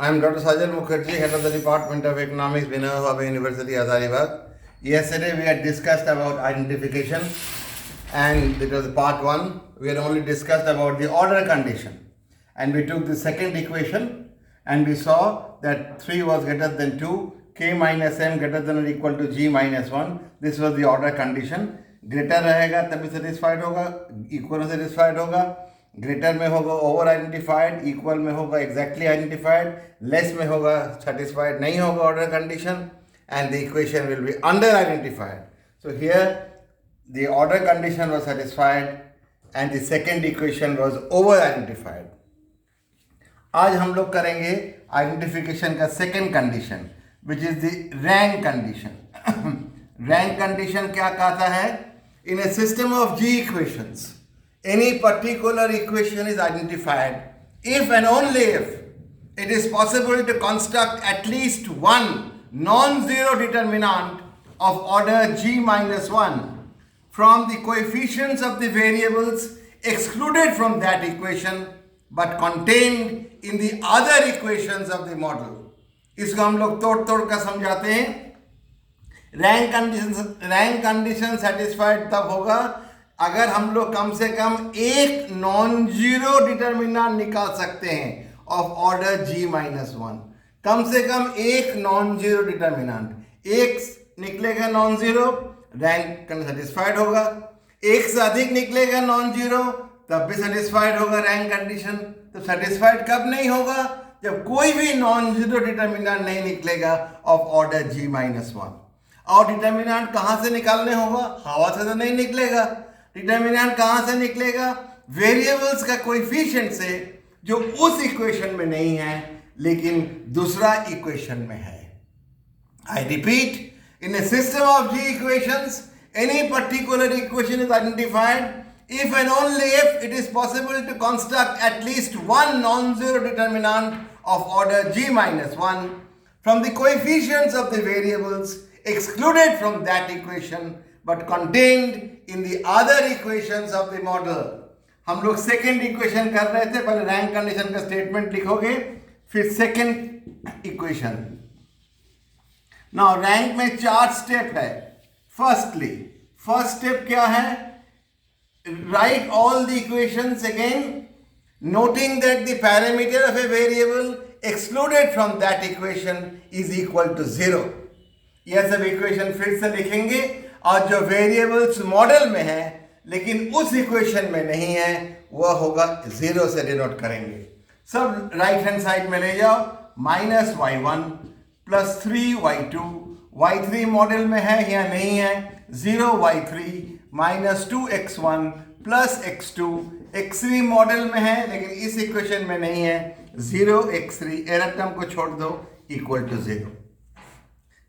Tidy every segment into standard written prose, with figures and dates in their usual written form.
I am Dr. Sajal Mukherjee, head of the Department of Economics, Vinod Bhabha University, Hazaribagh. Yesterday we had discussed about identification, and it was part 1. We had only discussed about the order condition, and we took the second equation and we saw that 3 was greater than 2, k minus m greater than or equal to g minus 1. This was the order condition. Greater रहेगा तभी satisfied होगा, equal में satisfied होगा, greater में होगा over identified, equal में होगा exactly identified, less में होगा सेटिस्फाइड नहीं होगा order condition, and the equation will be under identified. So here the order condition was satisfied and the second equation was over identified. आज हम लोग करेंगे आइडेंटिफिकेशन का second condition which is the rank condition. Rank condition क्या कहता है? In a system of ji equations any particular equation is identified if and only if it is possible to construct at least one non-zero determinant of order g minus 1 from the coefficients of the variables excluded from that equation but contained in the other equations of the model. इसको हम लोग तोड़ कर समझाते हैं. Rank condition satisfied तब होगा अगर हम लोग कम से कम एक नॉन जीरो डिटर्मिनेंट निकाल सकते हैं ऑफ ऑर्डर g माइनस 1. कम से कम एक नॉन जीरो डिटर्मिनेंट, एक निकलेगा नॉन जीरो, रैंक सेटिस्फाइड होगा. एक से अधिक निकलेगा नॉन जीरो तब भी सेटिस्फाइड होगा रैंक कंडीशन. तो सेटिस्फाइड कब नहीं होगा? जब कोई भी नॉन जीरो डिटर्मिनेंट नहीं निकलेगा ऑफ ऑर्डर g माइनस 1. और डिटर्मिनेंट कहाँ से निकालने होगा? हवा से तो नहीं निकलेगा. डिटर्मिनेंट कहाँ से निकलेगा? वेरिएबल्स का कोएफिशिएंट से जो उस इक्वेशन में नहीं है लेकिन दूसरा इक्वेशन में है. I repeat, in a system of ji equations any particular equation is identified if and only if it is possible to construct at least one non-zero determinant of order g minus 1 from the coefficients of the variables excluded from that equation but contained in the other equations of the model. हम लोग second equation कर रहे थे. पहले rank condition का statement लिखोगे, फिर second equation. Now rank में 4 स्टेप है. फर्स्ट स्टेप क्या है? Write all the equations again, noting that the parameter of a variable excluded from that equation is equal to 0. यह सब इक्वेशन फिर से लिखेंगे और जो वेरिएबल्स मॉडल में है लेकिन उस इक्वेशन में नहीं है वह होगा 0 से डिनोट करेंगे. सब राइट हैंड साइड में ले जाओ. Minus y1 plus 3y2, y3 model में है या नहीं है? 0y3 minus 2x1 plus x2, x3 model में है लेकिन इस इक्वेशन में नहीं है. 0x3 एरर टर्म को छोड़ दो, equal to 0.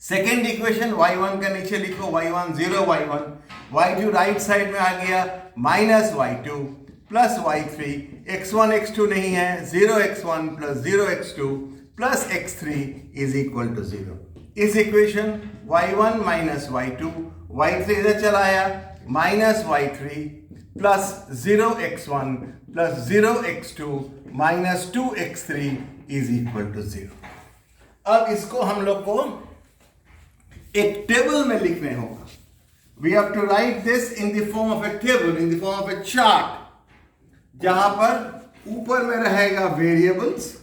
Second equation y1 का नीचे लिखो, y1 0y1, y2 right side में आ गया, minus y2 plus y3, x1 x2 नहीं है, 0x1 plus 0x2 plus x3 is equal to 0. इस equation y1 minus y2, y3 इधर चला आया, minus y3 plus 0x1 plus 0x2 minus 2x3 is equal to 0. अब इसको हम लोग को एक टेबल में लिखने होगा. We have to write this in the form of a table, in the form of a chart, जहां पर ऊपर में रहेगा वेरिएबल्स,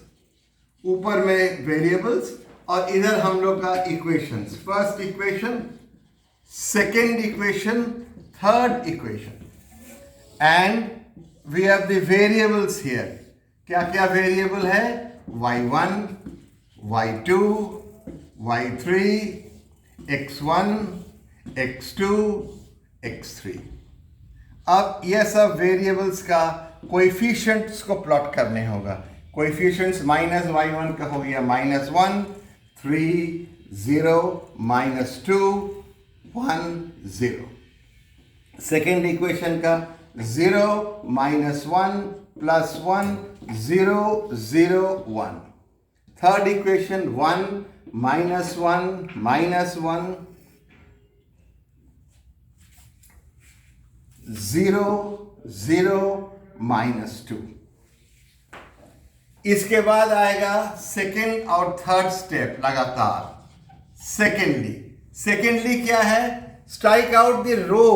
ऊपर में वेरिएबल्स और इधर हम लोग का equations. First equation, second equation, third equation, and we have the variables here. क्या क्या वेरिएबल है? y1, y2, y3, x1, x2, x3. अब यह सब वेरिएबल्स का कोएफिशिएंट्स को प्लॉट करने होगा. कोएफिशिएंट्स माइनस y1 का हो गया माइनस 1, 3, 0, माइनस 2, 1, 0. सेकेंड इक्वेशन का 0, minus 1, plus 1, 0, 0, 1. Third equation 1, minus 1, minus 1, 0, 0, minus 2. इसके बाद आएगा सेकेंड और थर्ड स्टेप लगातार। सेकेंडली क्या है? Strike out the row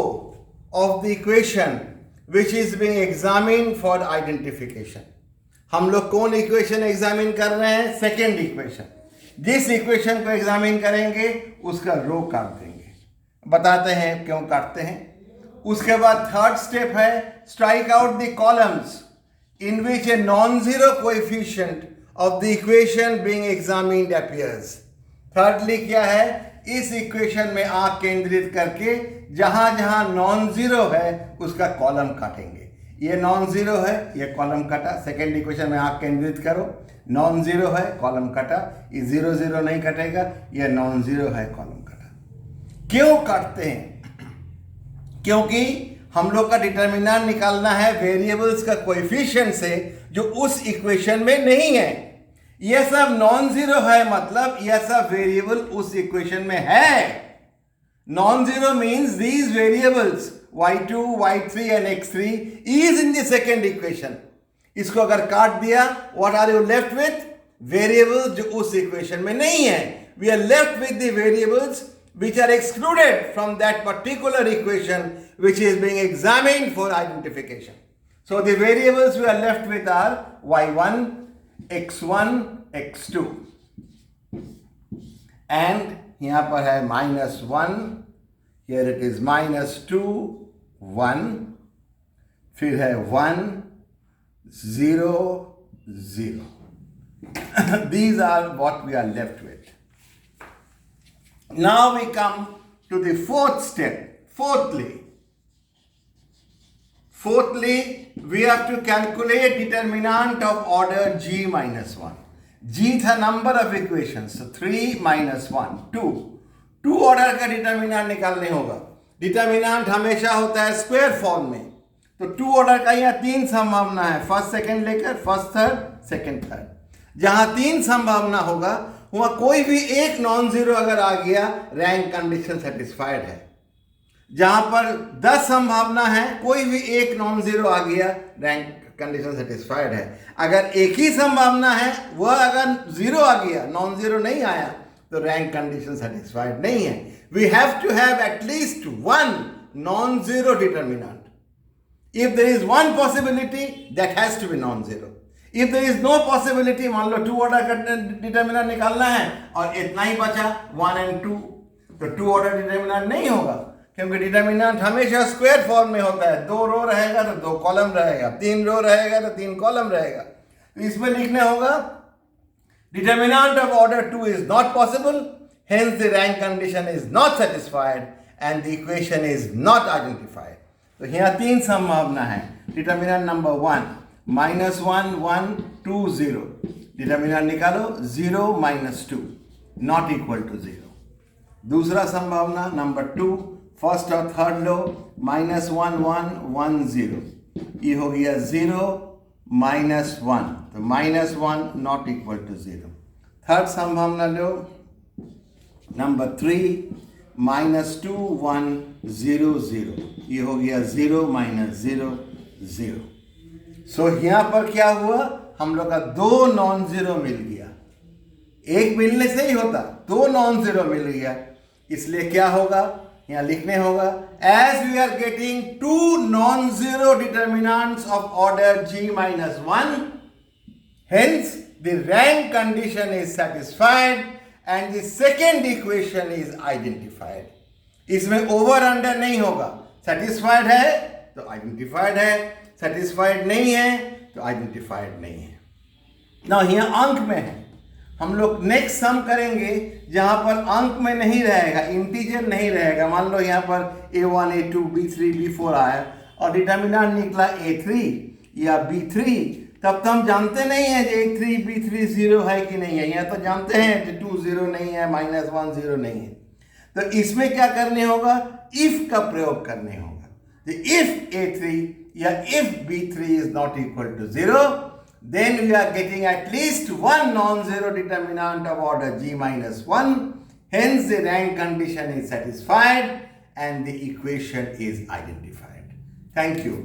of the equation which is being examined for identification. हम लोग कौन इक्वेशन एग्जामिन कर रहे हैं? Second equation. जिस इक्वेशन को एग्जामिन करेंगे उसका रो काट देंगे। बताते हैं क्यों काटते हैं। उसके बाद थर्ड स्टेप है strike out the columns in which a non-zero coefficient of the equation being examined appears. Thirdly क्या है? इस इक्वेशन में आंख केंद्रित करके जहां जहां नॉन जीरो है उसका कॉलम काटेंगे। ये नॉन जीरो है, ये कॉलम कटा। सेकेंड इक्वेशन में आंख केंद्रित करो, नॉन जीरो है, कॉलम कटा। ये जीरो जीरो नहीं कटेगा, ये नॉन जीरो है, कॉलम कटा। क्यों काटते हैं? क्योंकि हम लोग का डिटर्मिनेंट निकालना है वेरिएबल्स का कोएफिशिएंट से जो उस इक्वेशन में नहीं है। यह सब नॉन जीरो है, मतलब यह सब वेरिएबल उस इक्वेशन में है। Non zero means these variables y2, y3 and x3 is in the second equation. इसको अगर काट दिया, what are you left with? Variables जो उस इक्वेशन में नहीं है। We are left with the variables which are excluded from that particular equation which is being examined for identification. So the variables we are left with are y1, x1, x2 and यहाँ पर है -1, here it is -2, 1, फिर है 1, 0, 0. These are what we are left with. Now we come to the fourth step. Fourthly, we have to calculate determinant of order g minus 1. G था number of equations, so 3 minus 1, 2. 2 order का determinant निकालने होगा। Determinant हमेशा होता है square form में, तो 2 order का यहाँ 3 संभावना है, फर्स्ट सेकंड लेकर फर्स्ट थर्ड, सेकंड थर्ड। जहां 3 संभावना होगा वहां कोई भी एक नॉन जीरो अगर आ गया, रैंक कंडीशन सेटिस्फाइड है। जहां पर 10 संभावना है, कोई भी एक नॉन जीरो आ गया, रैंक कंडीशन सेटिस्फाइड है। अगर एक ही संभावना है, वह अगर जीरो आ गया, नॉन जीरो नहीं आया, तो रैंक कंडीशन सेटिस्फाइड नहीं है। We have to have at least 1 non zero determinant. If there is 1 possibility, that has to be non zero. If there is no possibility, मान लो 2 ऑर्डर का डिटर्मिनेंट निकालना है और इतना ही बचा 1 and 2, तो 2 ऑर्डर डिटर्मिनेंट नहीं होगा, क्योंकि डिटर्मिनेंट हमेशा स्क्वायर फॉर्म में होता है। 2 रो रहेगा तो 2 कॉलम रहेगा, 3 रो रहेगा तो 3 कॉलम रहेगा। तो इसमें लिखने होगा determinant of order 2 is not possible, hence the rank condition is not satisfied and the equation is not identified. तो यहाँ 3 संभावना है। Determinant number 1 -1, 1, 2, 0। डिटर्मिनेंट निकालो, 0 - 2 नॉट इक्वल टू 0। दूसरा संभावना नंबर 2, फर्स्ट और थर्ड लो, -1, 1, 1, 0। ये हो गया 0 - 1, तो -1 नॉट इक्वल टू 0। थर्ड संभावना लो, नंबर 3, -2, 1, 0, 0। ये हो गया 0 - 0, 0। सो यहां पर क्या हुआ? हम लोग का 2 नॉन जीरो मिल गया। एक मिलने से ही होता, 2 नॉन जीरो मिल गया। इसलिए क्या होगा? यहां लिखने होगा as we are getting 2 non zero determinants of order g minus 1, hence the rank condition is satisfied and the second equation is identified. इसमें ओवर अंडर नहीं होगा। सेटिस्फाइड है तो आइडेंटिफाइड है, सेटिस्फाइड नहीं है तो आइडेंटिफाइड नहीं है। ना यहाँ अंक में है। हम लोग नेक्स्ट सम करेंगे जहां पर अंक में नहीं रहेगा, इंटीजर नहीं रहेगा। मान लो यहाँ पर a1, a2, b3, b4 आया और डिटर्मिनेंट निकला a3 या b3, तब तो हम जानते नहीं है कि a3, b3 0 है कि नहीं है। यहाँ तो जानते हैं कि 2 0 नहीं है, -1 0 नहीं है। तो इसमें क्या करने होगा? इफ का प्रयोग करने होगा। इफ a3 या if b3 is not equal to 0, then we are getting at least 1 non-zero determinant of order g minus 1. Hence the rank condition is satisfied and the equation is identified. Thank you.